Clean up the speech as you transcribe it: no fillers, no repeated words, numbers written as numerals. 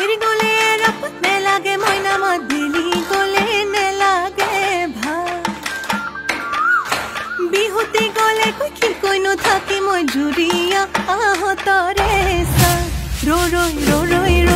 এৰি গলে ৰাপত নেলাগে মইনা মাত দিলি গলে নেলাগে ভাল বিহুতি গলে কি কইনো থাকি মই জুৰিয়া আহতৰে সা ৰ ৰৈ